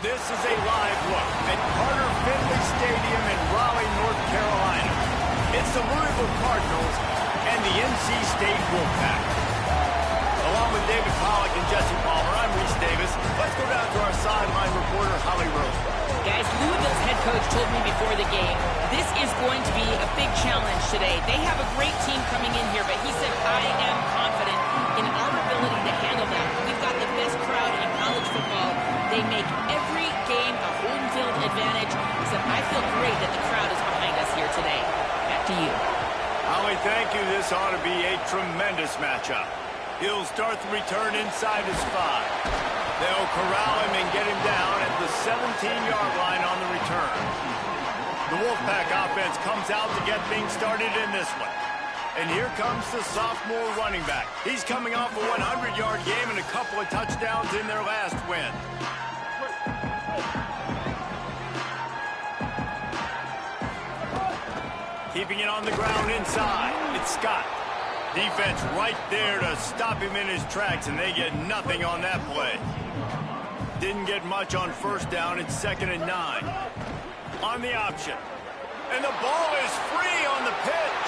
This is a live look at Carter Finley Stadium in Raleigh, North Carolina. It's the Louisville Cardinals and the NC State Wolfpack. Along with David Pollack and Jesse Palmer, I'm Reese Davis. Let's go down to our sideline reporter, Holly Rose. Guys, Louisville's head coach told me before the game, this is going to be a big challenge today. They have a great team coming in here, but he said, I am confident in our ability to handle them. We've got the best crowd in college football. They make every game a home field advantage. He said, I feel great that the crowd is behind us here today. Back to you. Holly, thank you. This ought to be a tremendous matchup. He'll start the return inside his 5. They'll corral him and get him down at the 17-yard line on the return. The Wolfpack offense comes out to get things started in this one. And here comes the sophomore running back. He's coming off a 100-yard game and a couple of touchdowns in their last win. Keeping it on the ground inside. It's Scott. Defense right there to stop him in his tracks, and they get nothing on that play. Didn't get much on first down. It's 2nd and 9. On the option. And the ball is free on the pitch.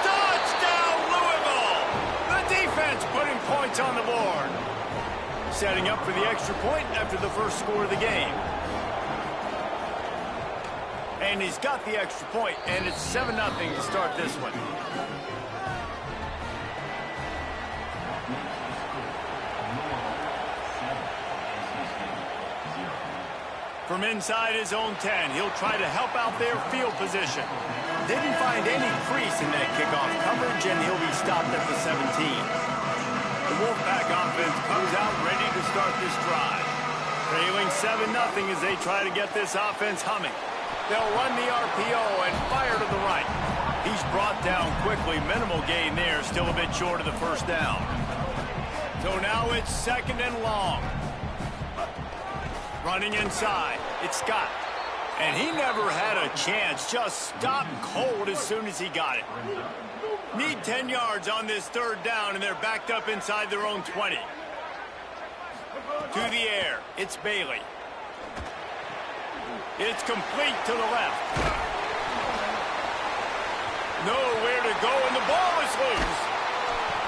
Touchdown, Louisville! The defense putting points on the board. Setting up for the extra point after the first score of the game. And he's got the extra point, and it's 7-0 to start this one. From inside his own 10, he'll try to help out their field position. Didn't find any crease in that kickoff coverage, and he'll be stopped at the 17. The Wolfpack offense comes out ready to start this drive. Trailing 7-0 as they try to get this offense humming. They'll run the RPO and fire to the right. He's brought down quickly. Minimal gain there, still a bit short of the first down. So now it's 2nd and long. Running inside, it's Scott. And he never had a chance, just stopped cold as soon as he got it. Need 10 yards on this 3rd down, and they're backed up inside their own 20. To the air, it's Bailey. It's complete to the left. Nowhere to go, and the ball is loose.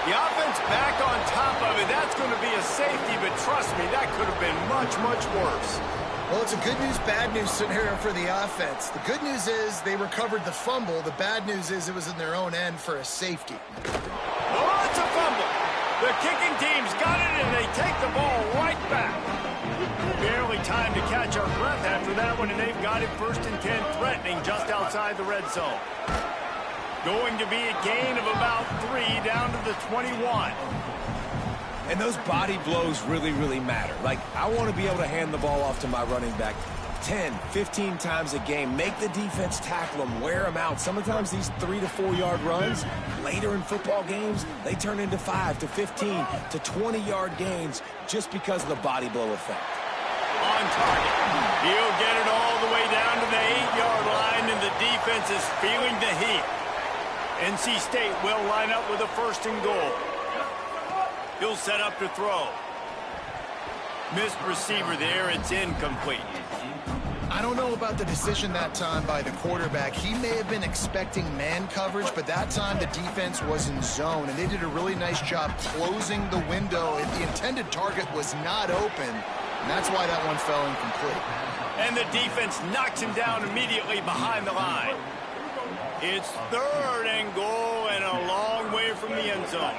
The offense back on top of it. That's going to be a safety, but trust me, that could have been much, much worse. Well, it's a good news, bad news scenario for the offense. The good news is they recovered the fumble. The bad news is it was in their own end for a safety. Oh, it's a fumble. The kicking team's got it, and they take the ball right back. Barely time to catch our breath after that one, and they've got it 1st and 10, threatening just outside the red zone. Going to be a gain of about 3 down to the 21. And those body blows really, really matter. Like, I want to be able to hand the ball off to my running back 10, 15 times a game. Make the defense tackle them, wear them out. Sometimes these 3 to 4 yard runs, later in football games, they turn into 5 to 15 to 20 yard gains just because of the body blow effect. On target. He'll get it all the way down to the 8-yard line, and the defense is feeling the heat. NC State will line up with a 1st and goal. He'll set up to throw. Missed receiver there. It's incomplete. I don't know about the decision that time by the quarterback. He may have been expecting man coverage, but that time the defense was in zone, and they did a really nice job closing the window if the intended target was not open, and that's why that one fell incomplete. And the defense knocks him down immediately behind the line. It's 3rd and goal and a long way from the end zone.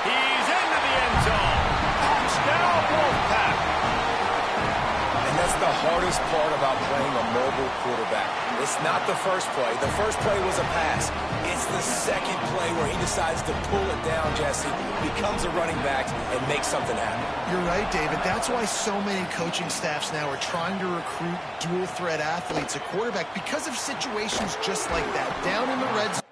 He's into the end zone. Touchdown, Wolfpack. And that's the hardest part about playing a mobile quarterback. It's not the first play. The first play was a pass. It's the second play where he decides to pull it down, Jesse, becomes a running back, and makes something happen. You're right, David. That's why so many coaching staffs now are trying to recruit dual-threat athletes at quarterback because of situations just like that. Down in the red zone.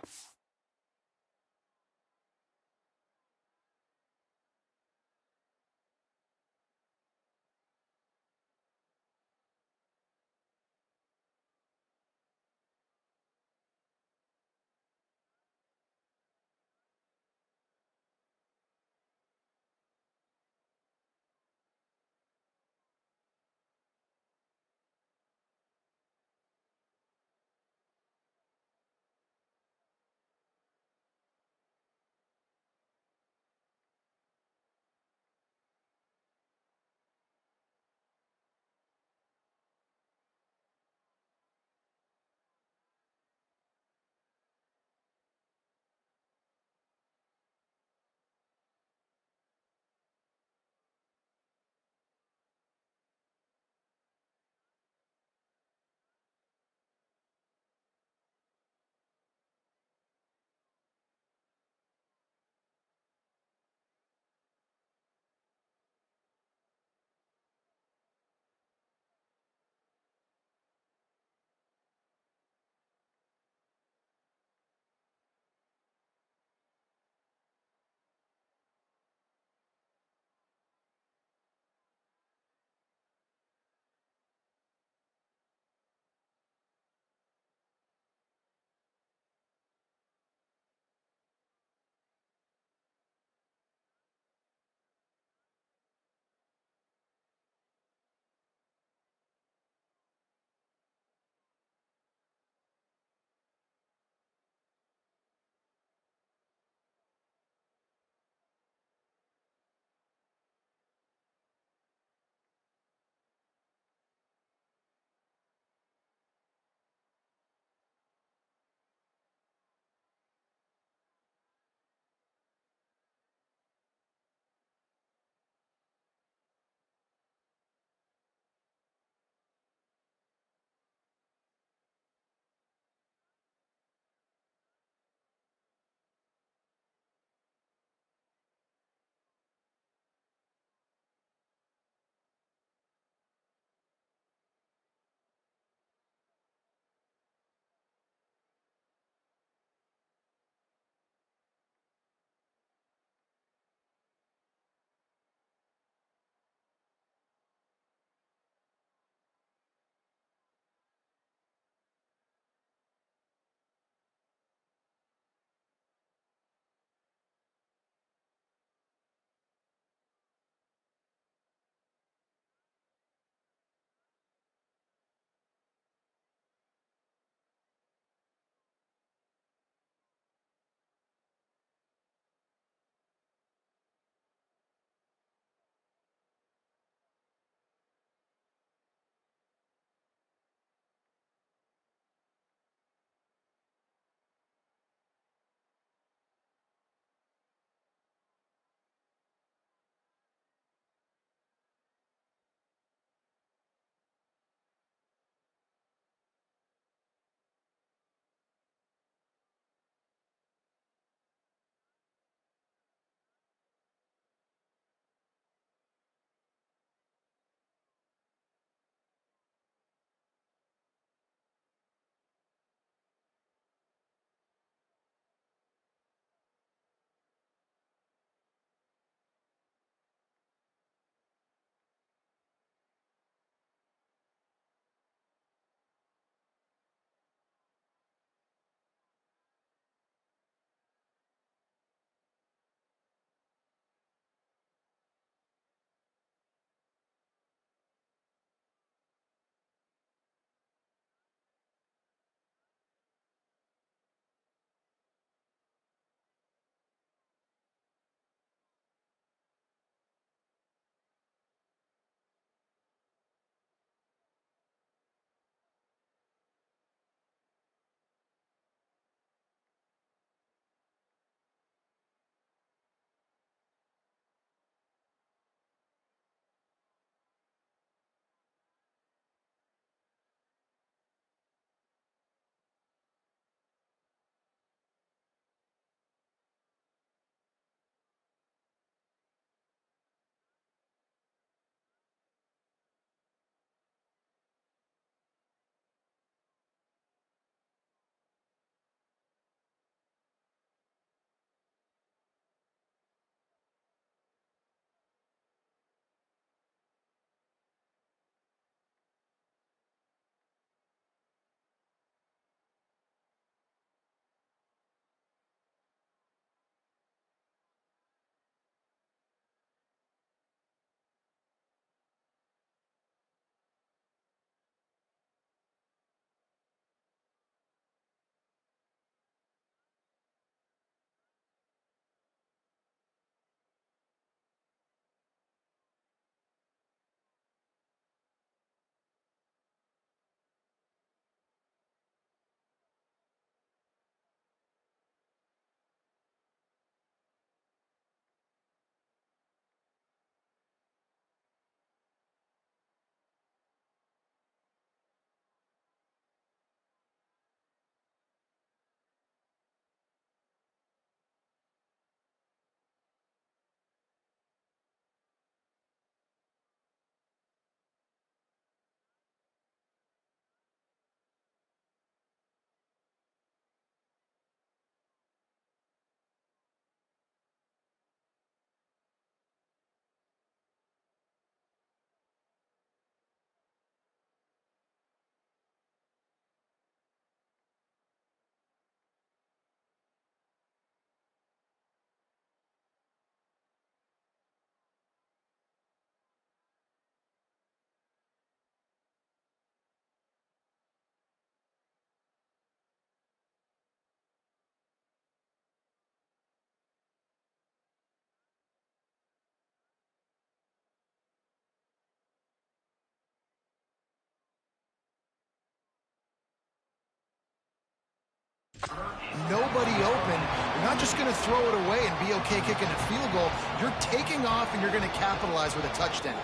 not just going to throw it away and be okay kicking a field goal. You're taking off, and you're going to capitalize with a touchdown.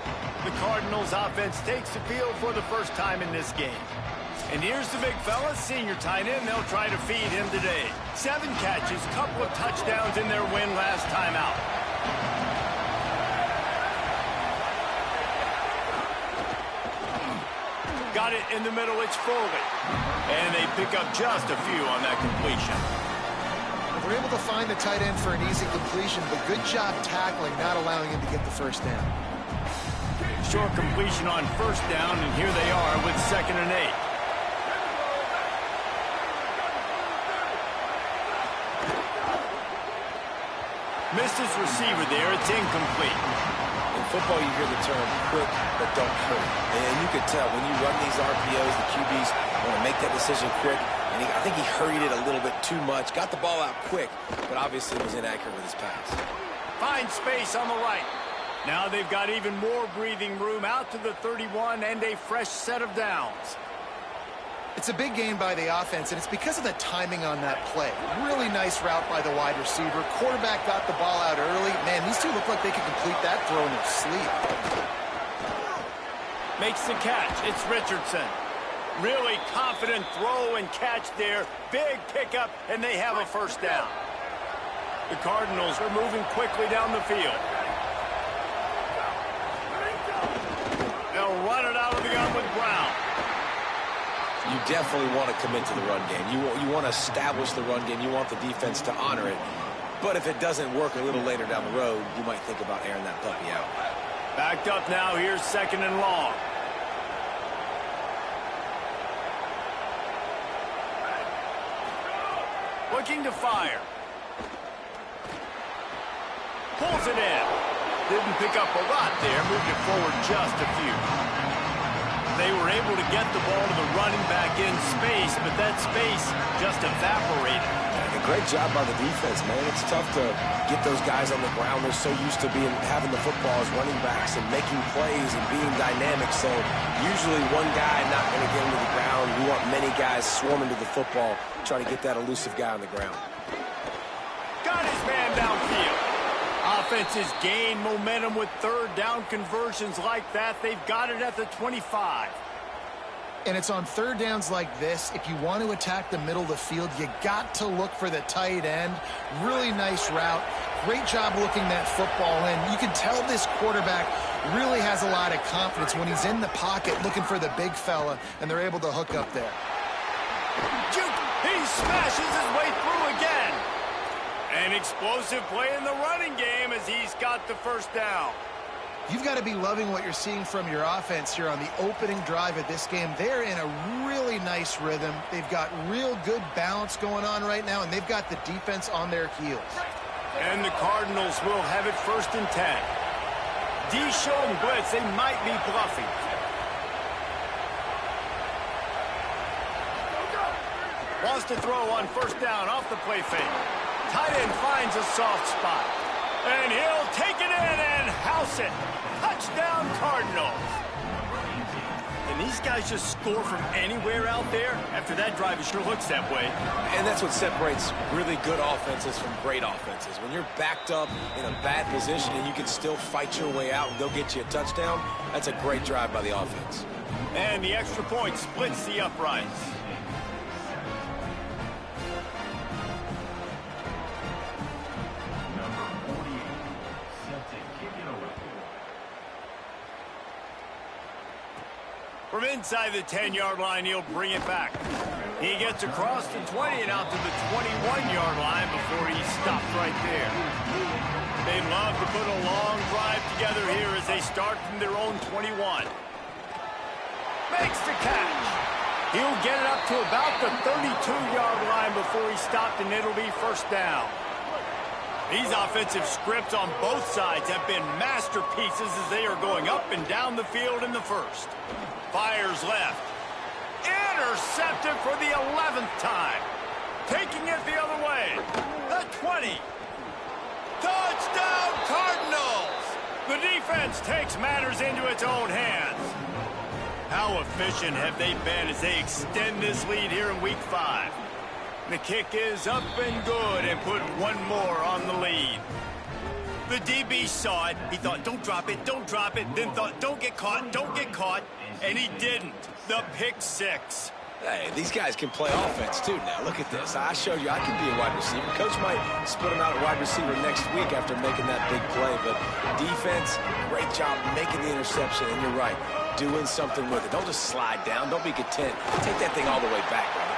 The Cardinals offense takes the field for the first time in this game. And here's the big fella, senior tight end. They'll try to feed him today. 7 catches, couple of touchdowns in their win last time out. Got it in the middle, it's Foley. And they pick up just a few on that completion. They're able to find the tight end for an easy completion, but good job tackling, not allowing him to get the first down. Short completion on first down, and here they are with 2nd and 8. Missed his receiver there. It's incomplete. In football, you hear the term quick but don't hurry. And you can tell when you run these RPOs, the QBs want to make that decision quick. And I think he hurried it a little bit too much. Got the ball out quick, but obviously was inaccurate with his pass. Find space on the right. Now they've got even more breathing room out to the 31 and a fresh set of downs. It's a big gain by the offense, and it's because of the timing on that play. Really nice route by the wide receiver. Quarterback got the ball out early. Man, these two look like they could complete that throw in their sleep. Makes the catch. It's Richardson. Really confident throw and catch there. Big pickup, and they have a first down. The Cardinals are moving quickly down the field. They'll run it out of the gun with Brown. You definitely want to commit to the run game. You want to establish the run game. You want the defense to honor it. But if it doesn't work a little later down the road, you might think about airing that puppy out. Backed up now. Here's 2nd and long. Looking to fire. Pulls it in. Didn't pick up a lot there. Moved it forward just a few. They were able to get the ball to the running back in space, but that space just evaporated. And a great job by the defense, man. It's tough to get those guys on the ground. They're so used to having the football as running backs and making plays and being dynamic. So usually one guy not going to get into the ground. You want many guys swarming to the football, trying to get that elusive guy on the ground. Got his man downfield. Offenses gain momentum with 3rd down conversions like that. They've got it at the 25. And it's on 3rd downs like this. If you want to attack the middle of the field, you got to look for the tight end. Really nice route. Great job looking that football in. You can tell this quarterback really has a lot of confidence when he's in the pocket looking for the big fella, and they're able to hook up there. Juke! He smashes his way through again. An explosive play in the running game as he's got the first down. You've got to be loving what you're seeing from your offense here on the opening drive of this game. They're in a really nice rhythm. They've got real good balance going on right now, and they've got the defense on their heels. And the Cardinals will have it 1st and 10. D showing blitz. They might be bluffing. Wants to throw on 1st down off the play fake. Tight end finds a soft spot. And he'll take it in and house it. Touchdown, Cardinals. And these guys just score from anywhere out there. After that drive, it sure looks that way. And that's what separates really good offenses from great offenses. When you're backed up in a bad position and you can still fight your way out and go get you a touchdown, that's a great drive by the offense. And the extra point splits the uprights. From inside the 10-yard line, he'll bring it back. He gets across the 20 and out to the 21-yard line before he stopped right there. They love to put a long drive together here as they start from their own 21. Makes the catch. He'll get it up to about the 32-yard line before he stopped, and it'll be 1st down. These offensive scripts on both sides have been masterpieces as they are going up and down the field in the 1st. Fires left. Intercepted for the 11th time. Taking it the other way. The 20. Touchdown, Cardinals! The defense takes matters into its own hands. How efficient have they been as they extend this lead here in Week 5? The kick is up and good and put one more on the lead. The DB saw it. He thought, don't drop it, don't drop it. Then thought, don't get caught, don't get caught. And he didn't. The pick six. Hey, these guys can play offense, too, now. Look at this. I showed you I can be a wide receiver. Coach might split him out at wide receiver next week after making that big play. But defense, great job making the interception. And you're right, doing something with it. Don't just slide down. Don't be content. Take that thing all the way back, brother.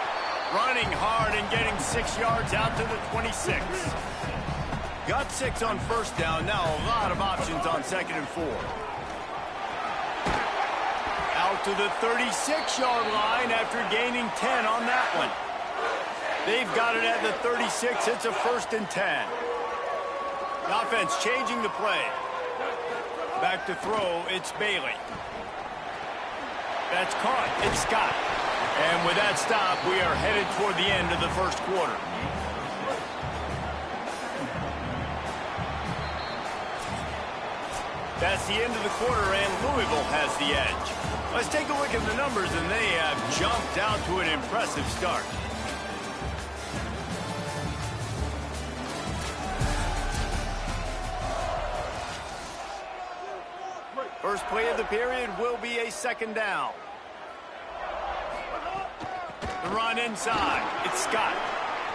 Running hard and getting 6 yards out to the 26. Got 6 on first down. Now a lot of options on 2nd and 4. Out to the 36-yard line after gaining 10 on that one. They've got it at the 36. It's a 1st and 10. The offense changing the play. Back to throw, it's Bailey. That's caught. It's Scott. And with that stop, we are headed toward the end of the first quarter. That's the end of the quarter, and Louisville has the edge. Let's take a look at the numbers, and they have jumped out to an impressive start. First play of the period will be a 2nd down. The run inside. It's Scott.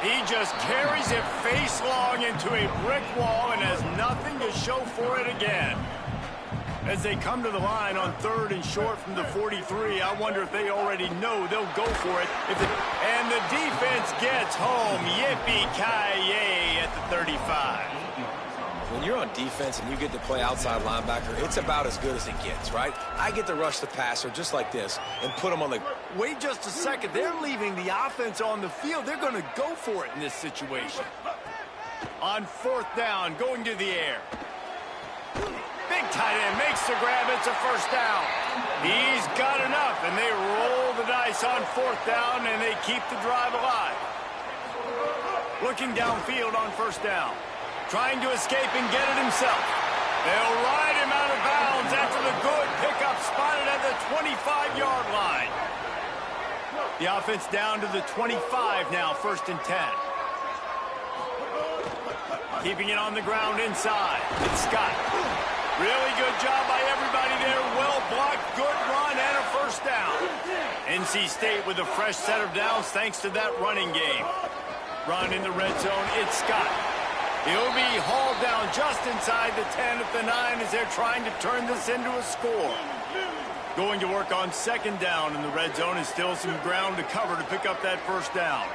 He just carries it face long into a brick wall and has nothing to show for it again. As they come to the line on 3rd and short from the 43, I wonder if they already know they'll go for it. And the defense gets home. Yippee-ki-yay at the 35. When you're on defense and you get to play outside linebacker, it's about as good as it gets, right? I get to rush the passer just like this and put him on the... Wait just a second. They're leaving the offense on the field. They're going to go for it in this situation. On 4th down, going to the air. Big tight end makes the grab. It's a 1st down. He's got enough, and they roll the dice on 4th down, and they keep the drive alive. Looking downfield on 1st down. Trying to escape and get it himself. They'll ride him out of bounds after the good pickup spotted at the 25-yard line. The offense down to the 25 now, 1st and 10. Keeping it on the ground inside. It's Scott. Really good job by everybody there. Well blocked, good run, and a 1st down. NC State with a fresh set of downs thanks to that running game. Run in the red zone. It's Scott. He'll be hauled down just inside the 10 at the 9 as they're trying to turn this into a score. Going to work on 2nd down in the red zone and still some ground to cover to pick up that 1st down.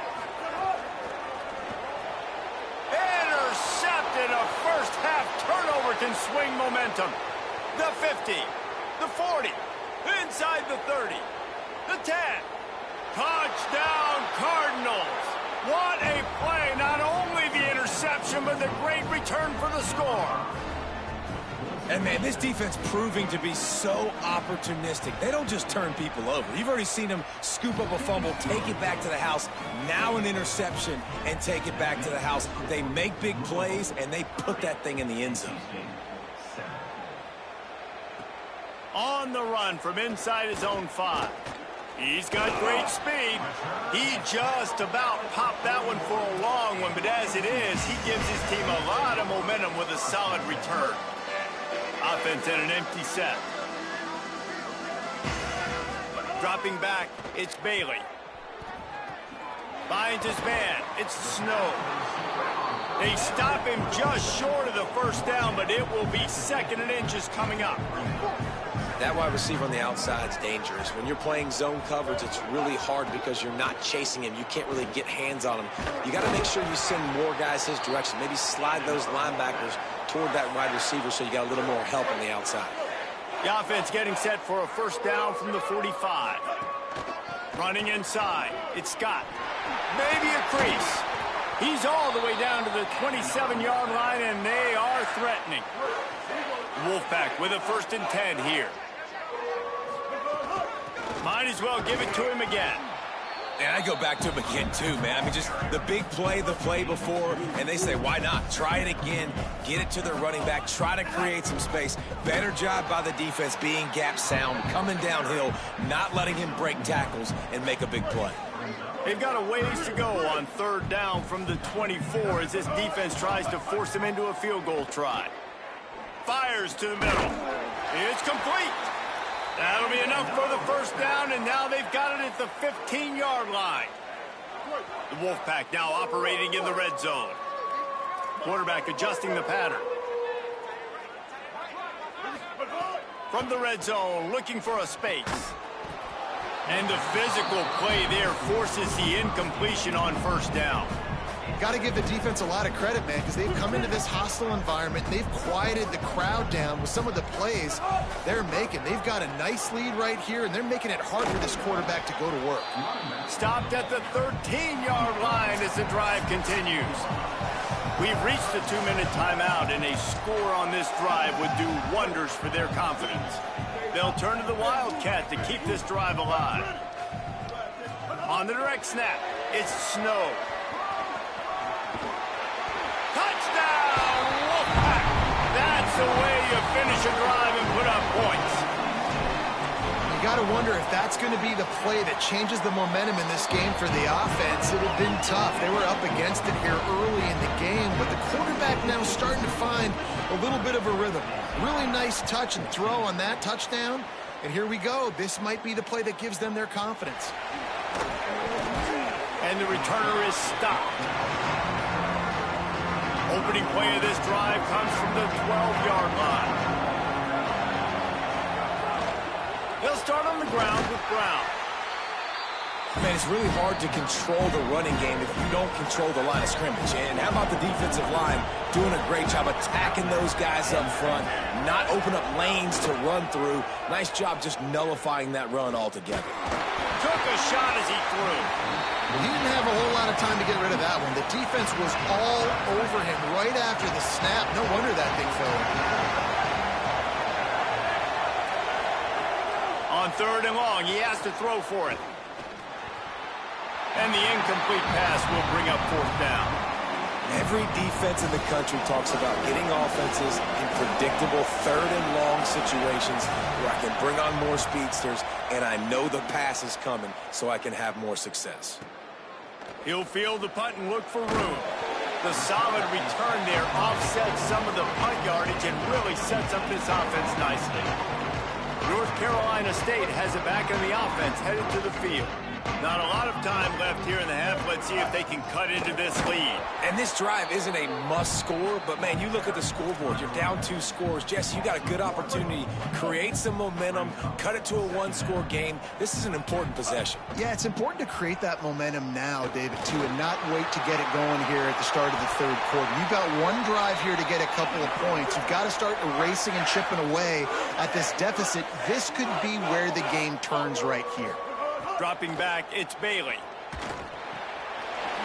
Intercepted. A first-half turnover can swing momentum. The 50, the 40, inside the 30, the 10. Touchdown, Cardinals. What a play. Not only the interception, but the great return for the score. And, man, this defense proving to be so opportunistic. They don't just turn people over. You've already seen them scoop up a fumble, take it back to the house, now an interception, and take it back to the house. They make big plays, and they put that thing in the end zone. On the run from inside his own 5. He's got great speed. He just about popped that one for a long one, but as it is, he gives his team a lot of momentum with a solid return. Offense in an empty set. Dropping back, it's Bailey. Finds his man, it's Snow. They stop him just short of the 1st down, but it will be 2nd and inches coming up. That wide receiver on the outside is dangerous. When you're playing zone coverage, it's really hard because you're not chasing him. You can't really get hands on him. You got to make sure you send more guys his direction. Maybe slide those linebackers toward that wide receiver so you got a little more help on the outside. The offense getting set for a 1st down from the 45. Running inside, it's Scott. Maybe a crease. He's all the way down to the 27-yard line, and they are threatening. Wolfpack with a 1st and 10 here. Might as well give it to him again. And I go back to him again, too, man. I mean, just the big play, the play before, and they say, why not? Try it again, get it to their running back, try to create some space. Better job by the defense being gap sound, coming downhill, not letting him break tackles and make a big play. They've got a ways to go on 3rd down from the 24 as this defense tries to force them into a field goal try. Fires to the middle. It's complete. That'll be enough for the 1st down, and now they've got it at the 15-yard line. The Wolfpack now operating in the red zone. Quarterback adjusting the pattern. From the red zone, looking for a space. And the physical play there forces the incompletion on 1st down. Got to give the defense a lot of credit, man, because they've come into this hostile environment. They've quieted the crowd down with some of the plays they're making. They've got a nice lead right here, and they're making it hard for this quarterback to go to work. Stopped at the 13-yard line as the drive continues. We've reached the 2-minute timeout, and a score on this drive would do wonders for their confidence. They'll turn to the Wildcat to keep this drive alive. On the direct snap, it's Snow. Touchdown, Wolfpack! That's the way you finish a drive and put up points. You got to wonder if that's going to be the play that changes the momentum in this game for the offense. It had been tough. They were up against it here early in the game, but the quarterback now starting to find a little bit of a rhythm. Really nice touch and throw on that touchdown. And here we go. This might be the play that gives them their confidence. And the returner is stopped. Opening play of this drive comes from the 12-yard line. They'll start on the ground with Brown. Man, it's really hard to control the running game if you don't control the line of scrimmage. And how about the defensive line doing a great job attacking those guys up front, not open up lanes to run through. Nice job just nullifying that run altogether. Took a shot as he threw. He didn't have a whole lot of time to get rid of that one. The defense was all over him right after the snap. No wonder that thing fell. On 3rd and long, he has to throw for it. And the incomplete pass will bring up 4th down. Every defense in the country talks about getting offenses in predictable 3rd and long situations where I can bring on more speedsters and I know the pass is coming so I can have more success. He'll field the punt and look for room. The solid return there offsets some of the punt yardage and really sets up this offense nicely. North Carolina State has it back in the offense, headed to the field. Not a lot of time left here in the half. Let's see if they can cut into this lead. And this drive isn't a must score, but man, you look at the scoreboard. You're down 2 scores. Jesse, you got a good opportunity. Create some momentum. Cut it to a 1-score game. This is an important possession. Yeah, it's important to create that momentum now, David, too, and not wait to get it going here at the start of the 3rd quarter. You've got one drive here to get a couple of points. You've got to start erasing and chipping away at this deficit. This could be where the game turns right here. Dropping back, it's Bailey.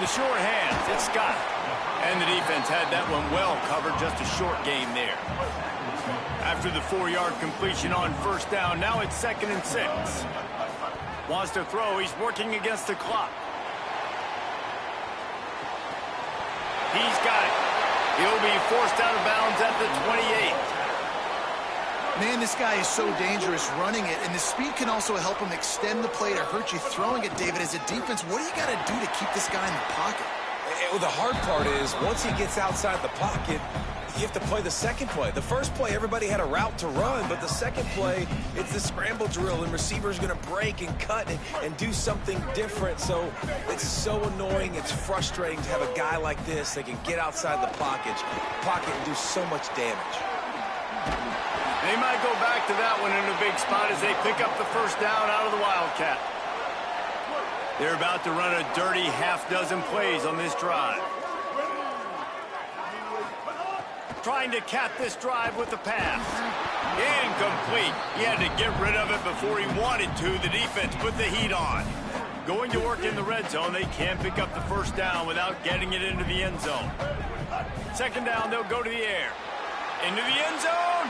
The short hands, it's Scott. And the defense had that one well covered, just a short game there. After the 4-yard completion on 1st down, now it's 2nd and 6. Wants to throw, he's working against the clock. He's got it. He'll be forced out of bounds at the 28. Man, this guy is so dangerous running it, and the speed can also help him extend the play to hurt you. Throwing it, David, as a defense, what do you got to do to keep this guy in the pocket? Well, the hard part is once he gets outside the pocket, you have to play the second play. The first play, everybody had a route to run, but the second play, it's the scramble drill, and receivers going to break and cut and do something different. So it's so annoying. It's frustrating to have a guy like this that can get outside the pocket and do so much damage. They might go back to that one in a big spot as they pick up the 1st down out of the Wildcat. They're about to run a dirty half-dozen plays on this drive. Trying to cap this drive with the pass. Incomplete. He had to get rid of it before he wanted to. The defense put the heat on. Going to work in the red zone. They can pick up the 1st down without getting it into the end zone. 2nd down, they'll go to the air. Into the end zone.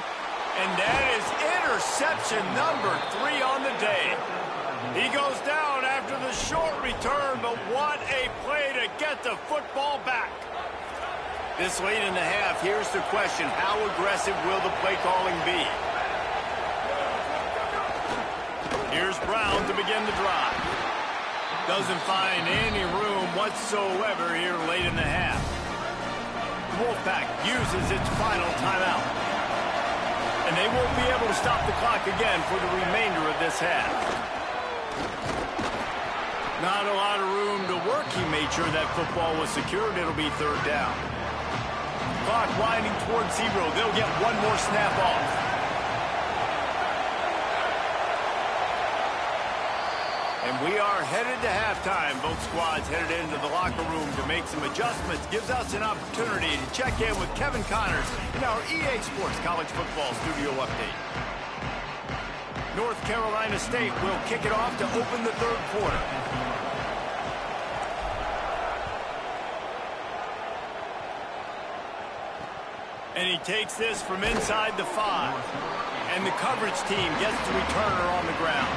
And that is interception number 3 on the day. He goes down after the short return, but what a play to get the football back. This late in the half, here's the question. How aggressive will the play calling be? Here's Brown to begin the drive. Doesn't find any room whatsoever here late in the half. The Wolfpack uses its final timeout. And they won't be able to stop the clock again for the remainder of this half. Not a lot of room to work. He made sure that football was secured. It'll be third down. Clock winding towards 0. They'll get one more snap off. And we are headed to halftime. Both squads headed into the locker room to make some adjustments. Gives us an opportunity to check in with Kevin Connors in our EA Sports College Football Studio Update. North Carolina State will kick it off to open the third quarter. And he takes this from inside the 5. And the coverage team gets the returner on the ground.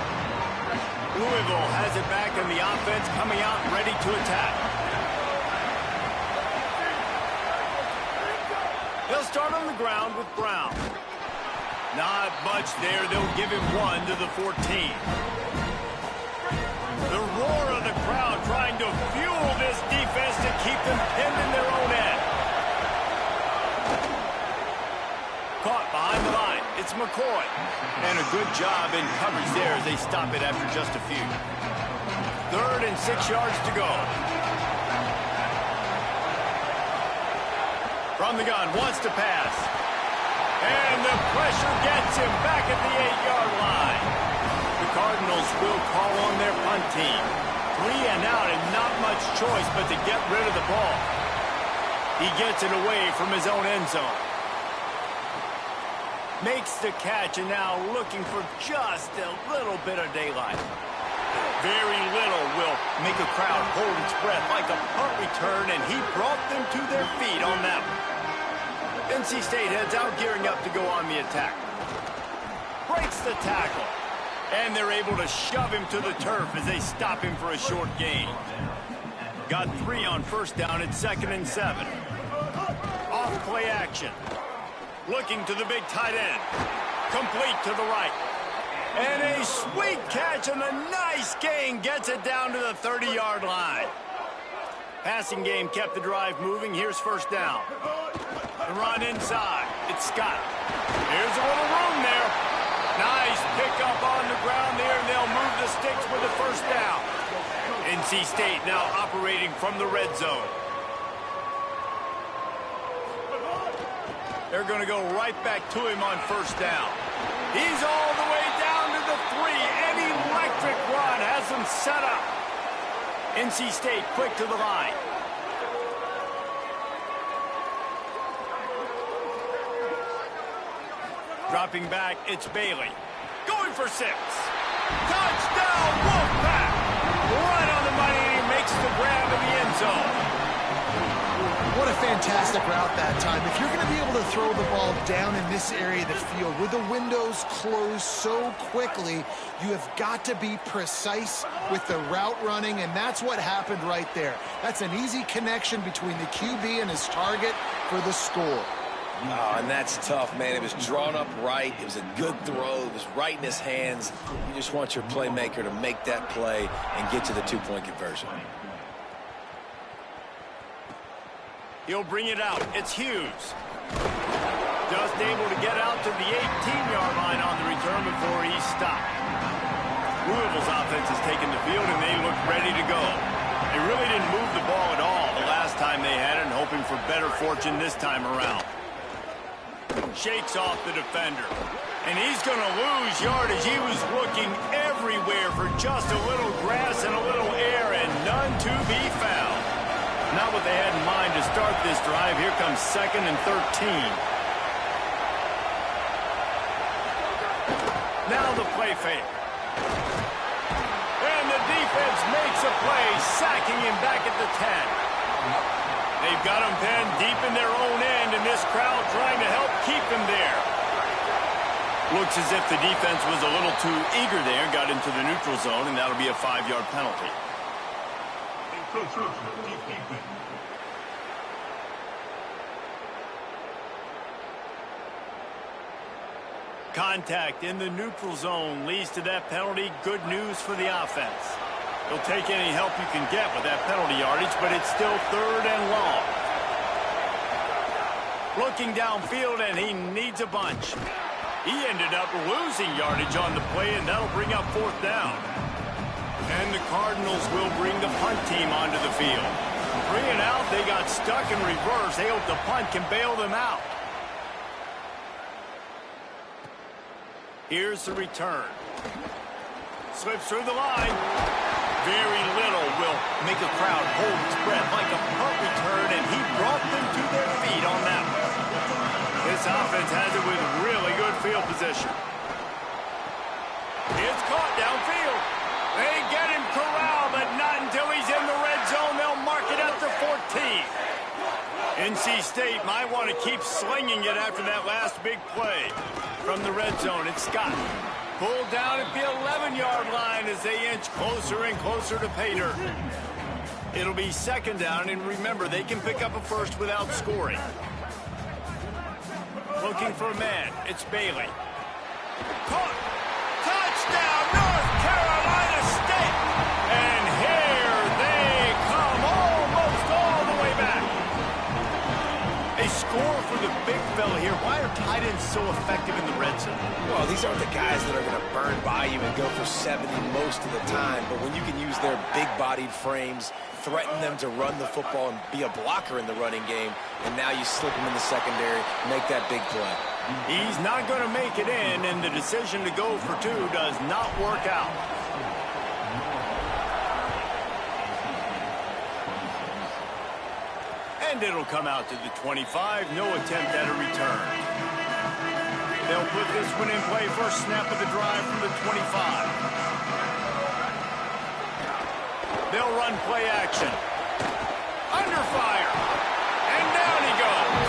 Louisville has it back in the offense, coming out ready to attack. They'll start on the ground with Brown. Not much there. They'll give him 1 to the 14. The roar of the crowd trying to fuel this defense to keep them pinned in their own end. Caught behind the line. It's McCoy. And a good job in coverage there as they stop it after just a few. 3rd and 6 yards to go. From the gun, wants to pass. And the pressure gets him back at the 8-yard line. The Cardinals will call on their punt team. 3 and out and not much choice but to get rid of the ball. He gets it away from his own end zone. Makes the catch and now looking for just a little bit of daylight. Very little will make a crowd hold its breath like a punt return, and he brought them to their feet on that one. NC State heads out, gearing up to go on the attack. Breaks the tackle, and they're able to shove him to the turf as they stop him for a short gain. Got 3 on first down at 2nd and 7. Off play action. Looking to the big tight end. Complete to the right. And a sweet catch and a nice gain gets it down to the 30-yard line. Passing game kept the drive moving. Here's first down. The run inside. It's Scott. There's a little room there. Nice pickup on the ground there, and they'll move the sticks with the first down. NC State now operating from the red zone. They're going to go right back to him on first down. He's all the way down to the 3. An electric run has them set up. NC State quick to the line. Dropping back, it's Bailey. Going for 6. Touchdown, Wolfpack! Right on the money, and he makes the grab in the end zone. What a fantastic route that time. If you're going to be able to throw the ball down in this area of the field where the windows close so quickly, you have got to be precise with the route running, and that's what happened right there. That's an easy connection between the QB and his target for the score. Oh, and that's tough, man. It was drawn up right. It was a good throw. It was right in his hands. You just want your playmaker to make that play and get to the 2-point conversion. He'll bring it out. It's Hughes. Just able to get out to the 18-yard line on the return before he's stopped. Louisville's offense has taken the field, and they look ready to go. They really didn't move the ball at all the last time they had it, and hoping for better fortune this time around. Shakes off the defender. And he's going to lose yardage. He was looking everywhere for just a little grass and a little air, and none to be found. Not what they had in mind to start this drive. Here comes 2nd and 13. Now the play fake. And the defense makes a play, sacking him back at the 10. They've got him pinned deep in their own end, and this crowd trying to help keep him there. Looks as if the defense was a little too eager there, got into the neutral zone, and that'll be a 5-yard penalty. Contact in the neutral zone leads to that penalty. Good news for the offense. He'll take any help you can get with that penalty yardage, but it's still 3rd and long. Looking downfield, and he needs a bunch. He ended up losing yardage on the play, and that'll bring up 4th down. And the Cardinals will bring the punt team onto the field. 3 and out, they got stuck in reverse. They hope the punt can bail them out. Here's the return. Slips through the line. Very little will make a crowd hold its breath like a punt return, and he brought them to their feet on that one. This offense has it with really good field position. It's caught downfield. They get him corralled, but not until he's in the red zone. They'll mark it at the 14. NC State might want to keep slinging it after that last big play. From the red zone, it's Scott. Pulled down at the 11-yard line as they inch closer and closer to pay dirt. It'll be 2nd down, and remember, they can pick up a first without scoring. Looking for a man. It's Bailey. Caught. Touchdown, North Carolina State. And here they come almost all the way back. A score for the big fella here. Why are tight ends so effective in the red zone? Well, these aren't the guys that are going to burn by you and go for 70 most of the time, but when you can use their big-bodied frames, threaten them to run the football and be a blocker in the running game, and now you slip them in the secondary, make that big play. He's not going to make it in, and the decision to go for 2 does not work out. And it'll come out to the 25. No attempt at a return. They'll put this one in play. First snap of the drive from the 25. They'll run play action. Under fire. And down he goes.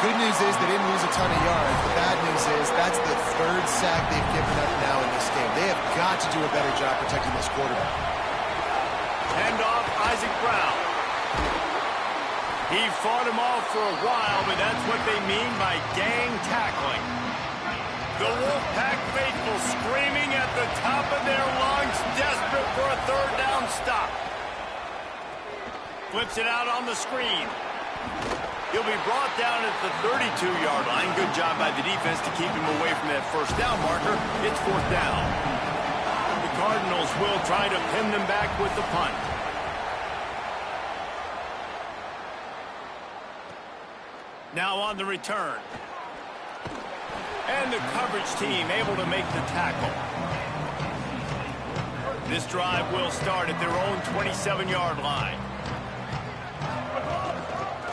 Good news is they didn't lose a ton of yards. The bad news is that's the 3rd sack they've given up now in this game. They have got to do a better job protecting this quarterback. Hand off Isaac Brown. He fought him off for a while, but that's what they mean by gang tackling. The Wolfpack faithful screaming at the top of their lungs, desperate for a 3rd down stop. Flips it out on the screen. He'll be brought down at the 32-yard line. Good job by the defense to keep him away from that 1st down marker. It's 4th down. The Cardinals will try to pin them back with the punt. Now on the return. And the coverage team able to make the tackle. This drive will start at their own 27-yard line.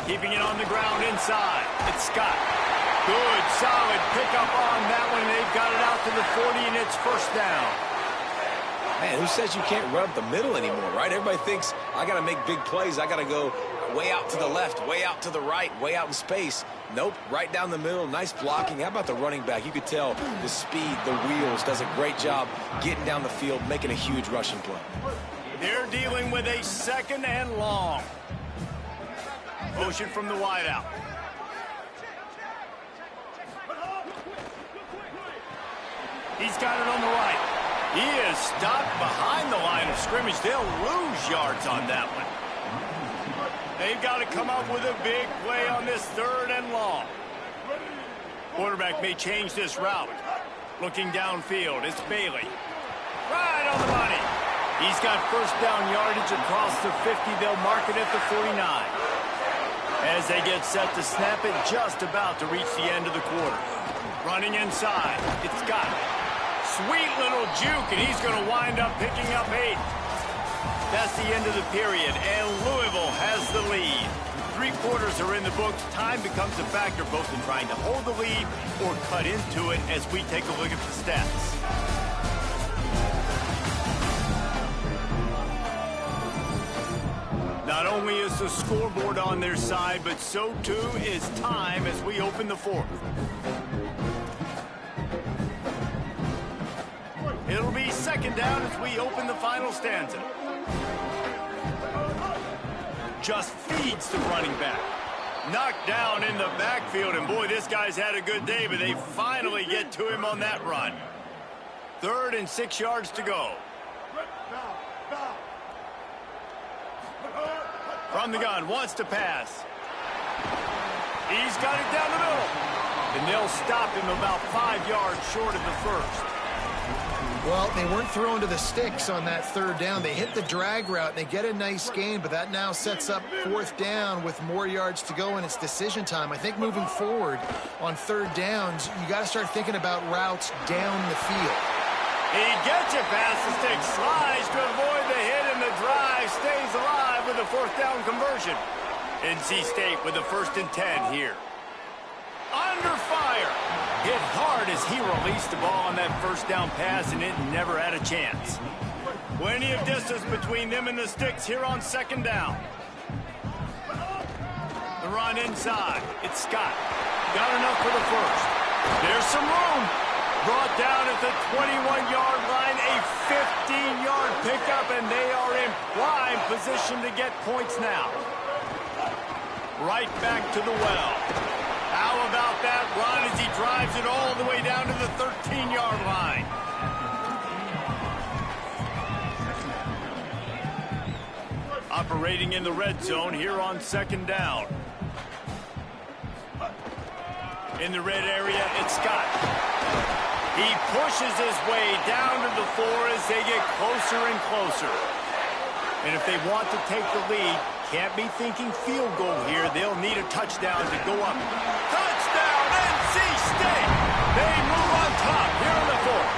Keeping it on the ground inside. It's Scott. Good, solid pickup on that one. They've got it out to the 40, and it's 1st down. Man, who says you can't run up the middle anymore, right? Everybody thinks, I got to make big plays. I got to go way out to the left, way out to the right, way out in space. Nope, right down the middle, nice blocking. How about the running back? You could tell the speed, the wheels, does a great job getting down the field, making a huge rushing play. They're dealing with a 2nd and long. Motion from the wideout. He's got it on the right. He is stopped behind the line of scrimmage. They'll lose yards on that one. They've got to come up with a big play on this 3rd and long. Quarterback may change this route. Looking downfield, it's Bailey. Right on the money. He's got 1st down yardage across the 50. They'll mark it at the 49. As they get set to snap it, just about to reach the end of the quarter. Running inside, it's Scott. Sweet little juke, and he's going to wind up picking up 8. That's the end of the period, and Louisville has the lead. 3 quarters are in the books. Time becomes a factor both in trying to hold the lead or cut into it as we take a look at the stats. Not only is the scoreboard on their side, but so too is time as we open the 4th. It'll be 2nd down as we open the final stanza. Just feeds the running back. Knocked down in the backfield, and boy, this guy's had a good day, but they finally get to him on that run. 3rd and 6 yards to go. From the gun, wants to pass. He's got it down the middle. And they'll stop him about 5 yards short of the first. Well, they weren't thrown to the sticks on that third down. They hit the drag route, and they get a nice gain, but that now sets up fourth down with more yards to go, and it's decision time. I think moving forward on third downs, you got to start thinking about routes down the field. He gets it past the stick, slides to avoid the hit, and the drive stays alive with a fourth down conversion. NC State with the 1st and 10 here. Under fire. Hit hard as he released the ball on that first down pass, and it never had a chance. Plenty of distance between them and the sticks here on 2nd down. The run inside. It's Scott. Got enough for the first. There's some room. Brought down at the 21-yard line, a 15-yard pickup, and they are in prime position to get points now. Right back to the well. How about that run as he drives it all the way down to the 13-yard line? Operating in the red zone here on 2nd down. In the red area, it's Scott. He pushes his way down to the 4 as they get closer and closer. And if they want to take the lead, can't be thinking field goal here. They'll need a touchdown to go up. Touchdown, NC State! They move on top here in the 4th.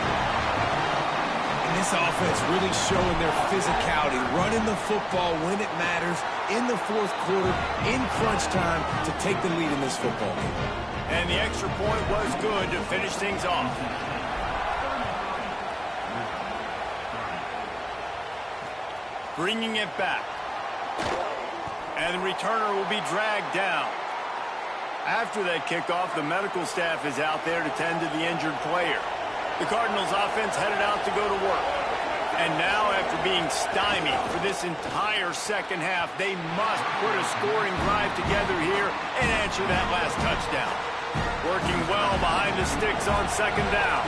And this offense really showing their physicality, running the football when it matters, in the 4th quarter, in crunch time, to take the lead in this football game. And the extra point was good to finish things off. Bringing it back. And the returner will be dragged down. After that kickoff, the medical staff is out there to tend to the injured player. The Cardinals offense headed out to go to work. And now, after being stymied for this entire second half, they must put a scoring drive together here and answer that last touchdown. Working well behind the sticks on 2nd down.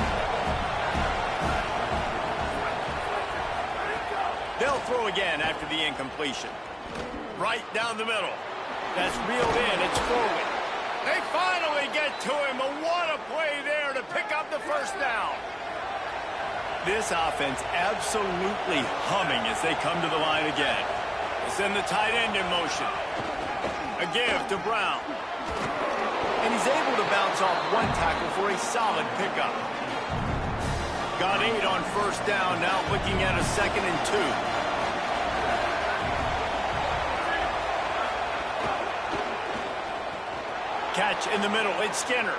They'll throw again after the incompletion. Right down the middle. That's reeled in. It's forward. They finally get to him. But what a play there to pick up the first down. This offense absolutely humming as they come to the line again. They send the tight end in motion. A give to Brown. And he's able to bounce off one tackle for a solid pickup. Got 8 on first down, now looking at a 2nd and 2. Catch in the middle, it's Skinner.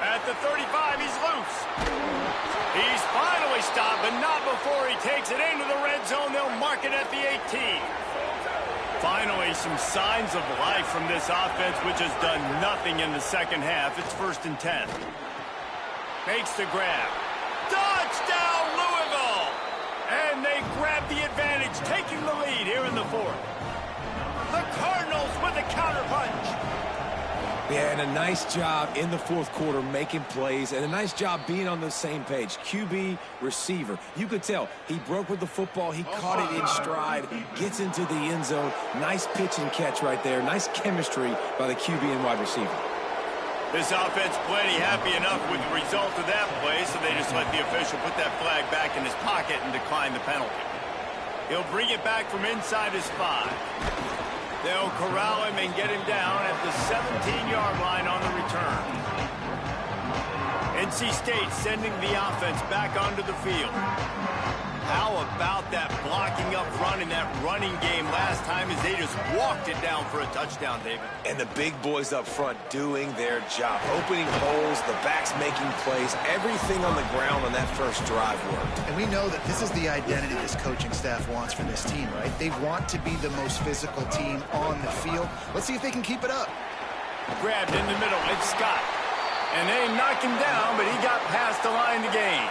At the 35, he's loose. He's finally stopped, but not before he takes it into the red zone. They'll mark it at the 18. Finally, some signs of life from this offense, which has done nothing in the second half. It's 1st and 10. Makes the grab. Touchdown, Louisville! And they grab the advantage, taking the lead here in the 4th. The Cardinals with a counterpunch. Yeah, and a nice job in the 4th quarter making plays, and a nice job being on the same page. QB, receiver. You could tell he broke with the football. He caught it in stride, gets into the end zone. Nice pitch and catch right there. Nice chemistry by the QB and wide receiver. This offense plenty happy enough with the result of that play, so they just let the official put that flag back in his pocket and decline the penalty. He'll bring it back from inside his 5. They'll corral him and get him down at the 17-yard line on the return. NC State sending the offense back onto the field. How about that blocking up front in that running game last time as they just walked it down for a touchdown, David? And the big boys up front doing their job. Opening holes, the backs making plays, everything on the ground on that first drive worked. And we know that this is the identity this coaching staff wants for this team, right? They want to be the most physical team on the field. Let's see if they can keep it up. Grabbed in the middle, it's Scott. And they knock him down, but he got past the line to gain.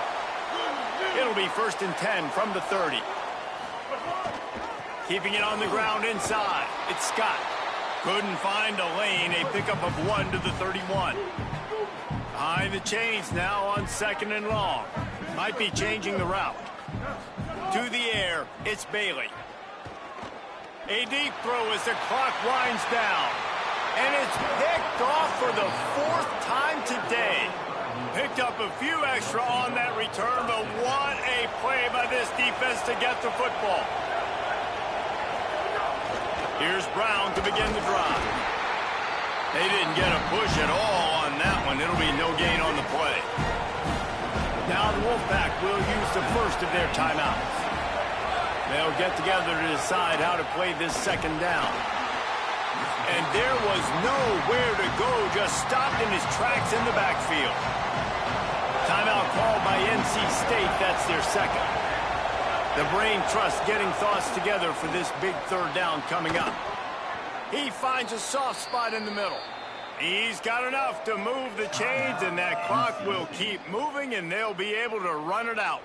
It'll be 1st and 10 from the 30. Keeping it on the ground inside. It's Scott. Couldn't find a lane. A pickup of 1 to the 31. Behind the chains now on 2nd and long. Might be changing the route. To the air, it's Bailey. A deep throw as the clock winds down. And it's picked off for the 4th time today. Picked up a few extra on that return, but what a play by this defense to get the football. Here's Brown to begin the drive. They didn't get a push at all on that one. It'll be no gain on the play. Now the Wolfpack will use the first of their timeouts. They'll get together to decide how to play this second down. And there was nowhere to go, just stopped in his tracks in the backfield. Timeout called by NC State, that's their second. The brain trust getting thoughts together for this big third down coming up. He finds a soft spot in the middle. He's got enough to move the chains, and that clock will keep moving, and they'll be able to run it out.